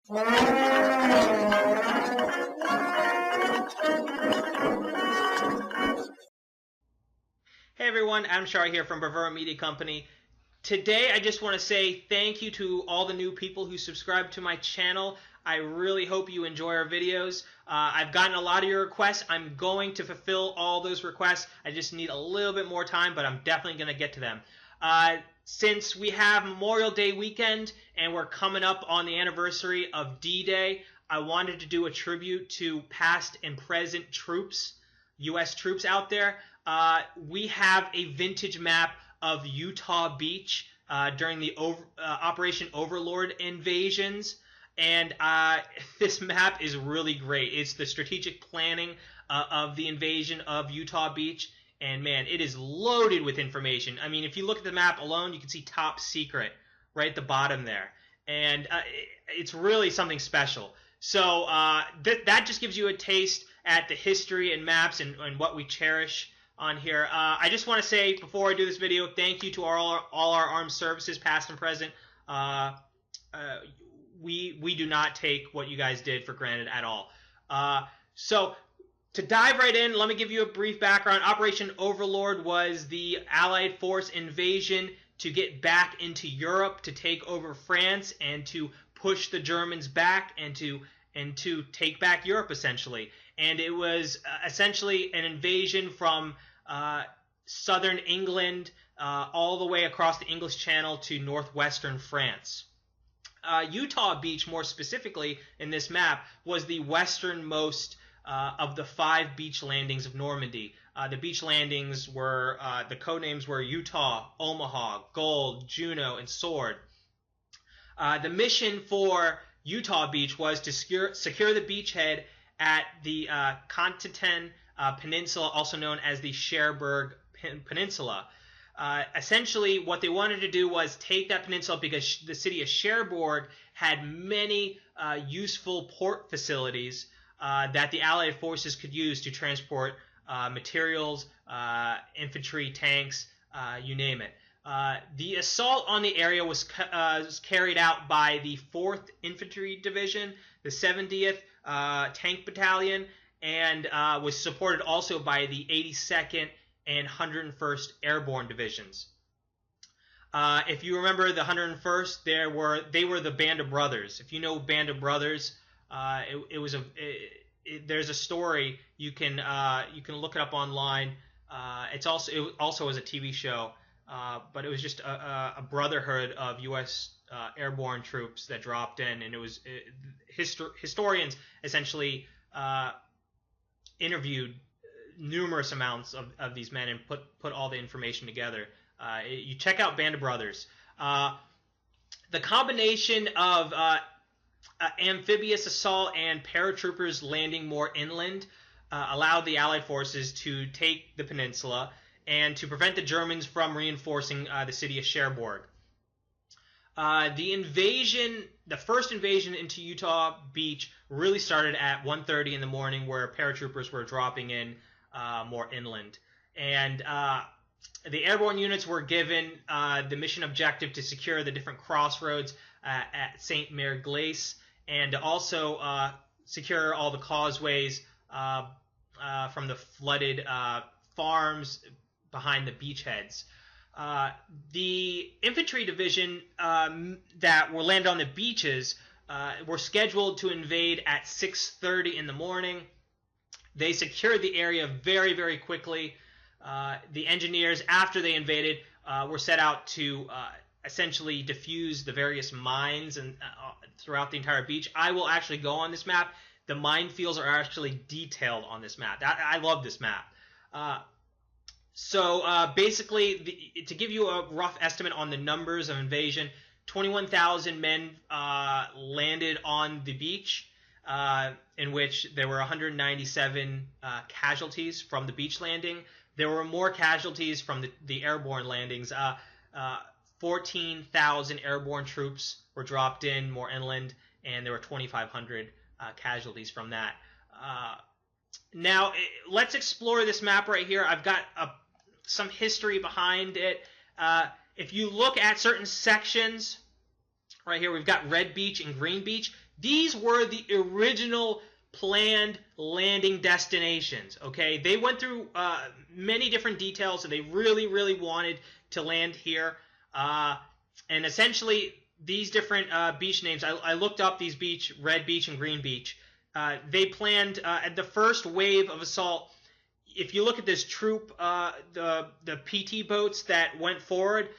Hey everyone, Adam Shar here from Bravura Media Company. Today I just want to say thank you to all the new people who subscribed to my channel. I really hope you enjoy our videos. I've gotten a lot of your requests. I'm going to fulfill all those requests. I just need a little bit more time, but I'm definitely going to get to them. Since we have Memorial Day weekend and we're coming up on the anniversary of D-Day, I wanted to do a tribute to past and present troops, U.S. troops out there. We have a vintage map of Utah Beach during the Operation Overlord invasions, and this map is really great. It's the strategic planning of the invasion of Utah Beach, and man, it is loaded with information. I mean, if you look at the map alone, you can see top secret right at the bottom there, and it's really something special. So that just gives you a taste at the history and maps and what we cherish on here. I just want to say before I do this video, thank you to all our armed services, past and present. We do not take what you guys did for granted at all. So to dive right in, let me give you a brief background. Operation Overlord was the Allied force invasion to get back into Europe, to take over France, and to push the Germans back, and to take back Europe, essentially. And it was essentially an invasion from southern England all the way across the English Channel to northwestern France. Utah Beach, more specifically in this map, was the westernmost of the 5 beach landings of Normandy. The beach landings were, the codenames were Utah, Omaha, Gold, Juno, and Sword. The mission for Utah Beach was to secure the beachhead at the Cotentin Peninsula, also known as the Cherbourg Peninsula. Essentially, what they wanted to do was take that peninsula because the city of Cherbourg had many useful port facilities that the Allied forces could use to transport materials, infantry, tanks, you name it. The assault on the area was carried out by the 4th Infantry Division, the 70th Tank Battalion, and was supported also by the 82nd and 101st Airborne Divisions. If you remember the 101st, they were the Band of Brothers. If you know Band of Brothers, there's a story you can look it up online. It also was a TV show. But it was just a brotherhood of U.S. Airborne troops that dropped in, and it was historians essentially interviewed numerous amounts of these men and put all the information together. You check out Band of Brothers. The combination of amphibious assault and paratroopers landing more inland allowed the Allied forces to take the peninsula and to prevent the Germans from reinforcing the city of Cherbourg. The first invasion into Utah Beach really started at 1:30 in the morning, where paratroopers were dropping in more inland. And the airborne units were given the mission objective to secure the different crossroads at St. Mary Glace, and to also secure all the causeways from the flooded farms behind the beachheads. The infantry division that were landed on the beaches were scheduled to invade at 6:30 in the morning. They secured the area very, very quickly. The engineers, after they invaded, were set out to essentially defuse the various mines and throughout the entire beach. I will actually go on this map. The minefields are actually detailed on this map. I love this map. So basically, to give you a rough estimate on the numbers of invasion, 21,000 men landed on the beach, in which there were 197 casualties from the beach landing. There were more casualties from the airborne landings. 14,000 airborne troops were dropped in more inland, and there were 2,500 casualties from that. Now, let's explore this map right here. I've got some history behind it. If you look at certain sections, right here we've got Red Beach and Green Beach. These were the original planned landing destinations, okay? They went through many different details, and they really, really wanted to land here. And essentially, these different beach names, I looked up these beach, Red Beach and Green Beach. They planned at the first wave of assault. If you look at this troop, the PT boats that went forward,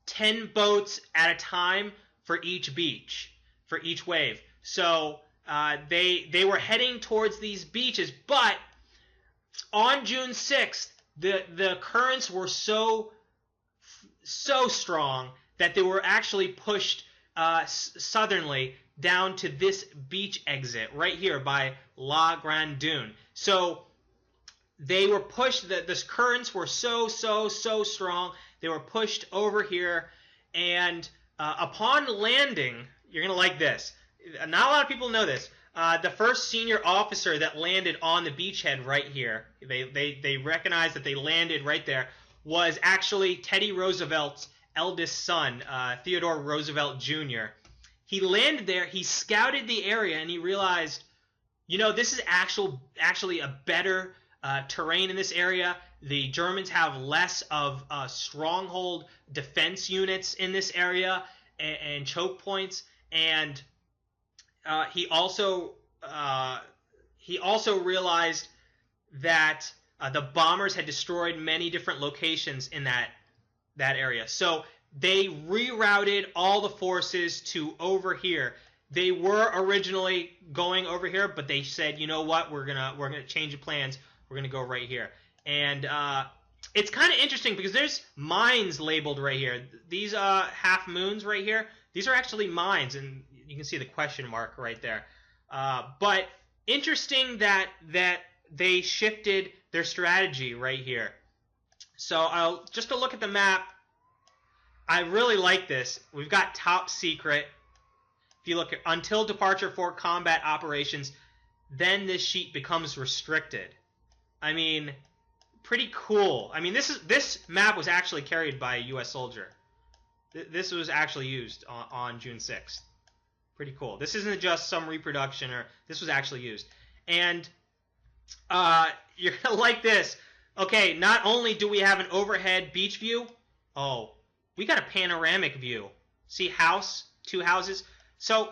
10 boats at a time for each beach, for each wave. So they were heading towards these beaches, but on June 6th, the currents were so strong that they were actually pushed southernly down to this beach exit right here by La Grande Dune. So they were pushed, the currents were so strong, they were pushed over here, and upon landing, you're going to like this. Not a lot of people know this. The first senior officer that landed on the beachhead right here, they recognized that they landed right there, was actually Teddy Roosevelt's eldest son, Theodore Roosevelt Jr. He landed there, he scouted the area, and he realized, you know, this is actually a better terrain in this area. The Germans have less of stronghold defense units in this area and choke points, and he also realized that the bombers had destroyed many different locations in that area. So they rerouted all the forces to over here. They were originally going over here, but they said, you know what, we're gonna change the plans. We're gonna go right here. And it's kind of interesting because there's mines labeled right here. These half moons right here, these are actually mines, and you can see the question mark right there. But interesting that they shifted their strategy right here. So just to look at the map, I really like this. We've got top secret. If you look at until departure for combat operations, then this sheet becomes restricted. I mean, pretty cool. I mean, this map was actually carried by a U.S. soldier. This was actually used on June 6th. Pretty cool. This isn't just some reproduction, or this was actually used. And you're gonna like this. Okay, not only do we have an overhead beach view, oh, we got a panoramic view. See two houses. So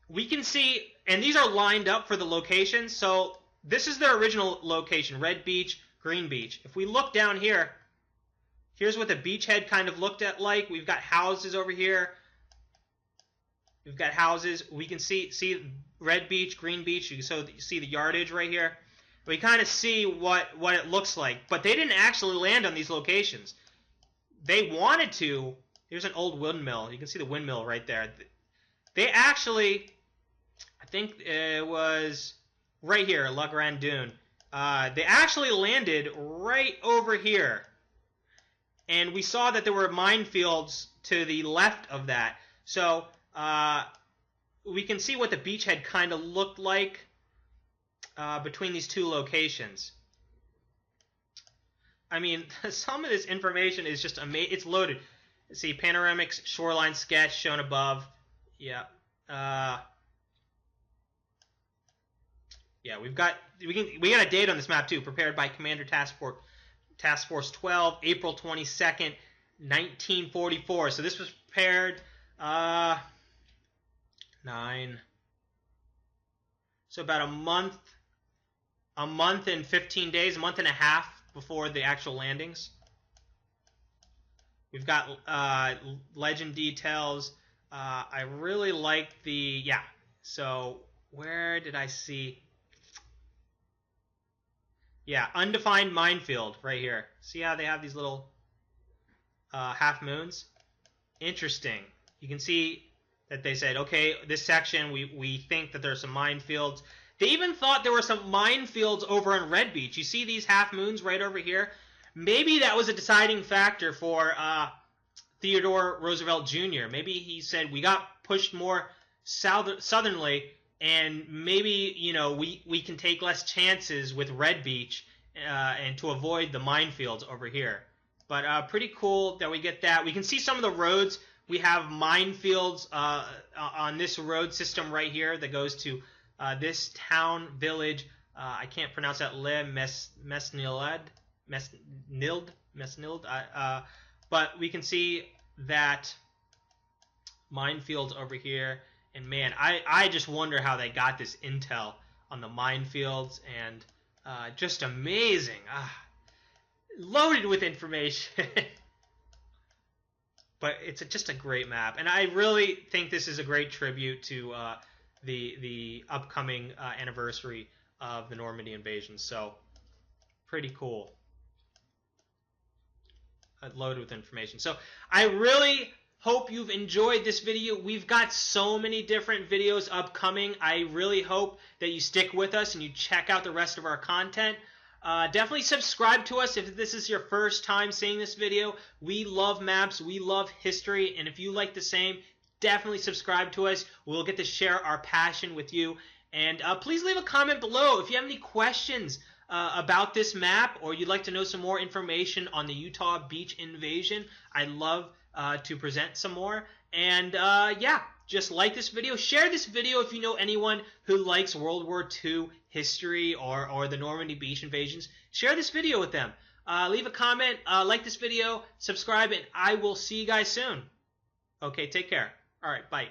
we can see, and these are lined up for the locations. So this is their original location, Red Beach, Green Beach. If we look down here, here's what the beachhead kind of looked at like. We've got houses over here. We've got houses. We can see Red Beach, Green Beach. You can see the yardage right here. We kind of see what it looks like. But they didn't actually land on these locations. They wanted to. Here's an old windmill. You can see the windmill right there. They actually, I think it was right here, La Grande Dune. They actually landed right over here. And we saw that there were minefields to the left of that. So we can see what the beachhead kind of looked like between these two locations. I mean, some of this information is just amazing. It's loaded. Let's see, panoramic shoreline sketch shown above. Yeah. Yeah, we got a date on this map too, prepared by Commander Task Force 12, April 22nd, 1944. So this was prepared 9. So about a month and 15 days, a month and a half before the actual landings. We've got legend details. I really like the, yeah. So where did I see? Yeah, undefined minefield right here. See how they have these little half moons? Interesting. You can see that they said, okay, this section, we think that there's some minefields. They even thought there were some minefields over in Red Beach. You see these half moons right over here? Maybe that was a deciding factor for Theodore Roosevelt Jr. Maybe he said, we got pushed more southernly, and maybe, you know, we can take less chances with Red Beach and to avoid the minefields over here. But pretty cool that we get that. We can see some of the roads. We have minefields on this road system right here that goes to this town, village. I can't pronounce that. Le Mesniled. But we can see that minefields over here. And man, I just wonder how they got this intel on the minefields. And just amazing. Loaded with information. But it's just a great map. And I really think this is a great tribute to the upcoming anniversary of the Normandy invasion. So, pretty cool. Loaded with information. So, I really hope you've enjoyed this video. We've got so many different videos upcoming. I really hope that you stick with us and you check out the rest of our content. Definitely subscribe to us if this is your first time seeing this video. We love maps. We love history. And if you like the same, definitely subscribe to us. We'll get to share our passion with you. And please leave a comment below if you have any questions about this map, or you'd like to know some more information on the Utah Beach invasion. I'd love to present some more. And yeah, just like this video. Share this video if you know anyone who likes World War II history or the Normandy Beach invasions. Share this video with them. Leave a comment, like this video, subscribe, and I will see you guys soon. Okay, take care. All right, bye.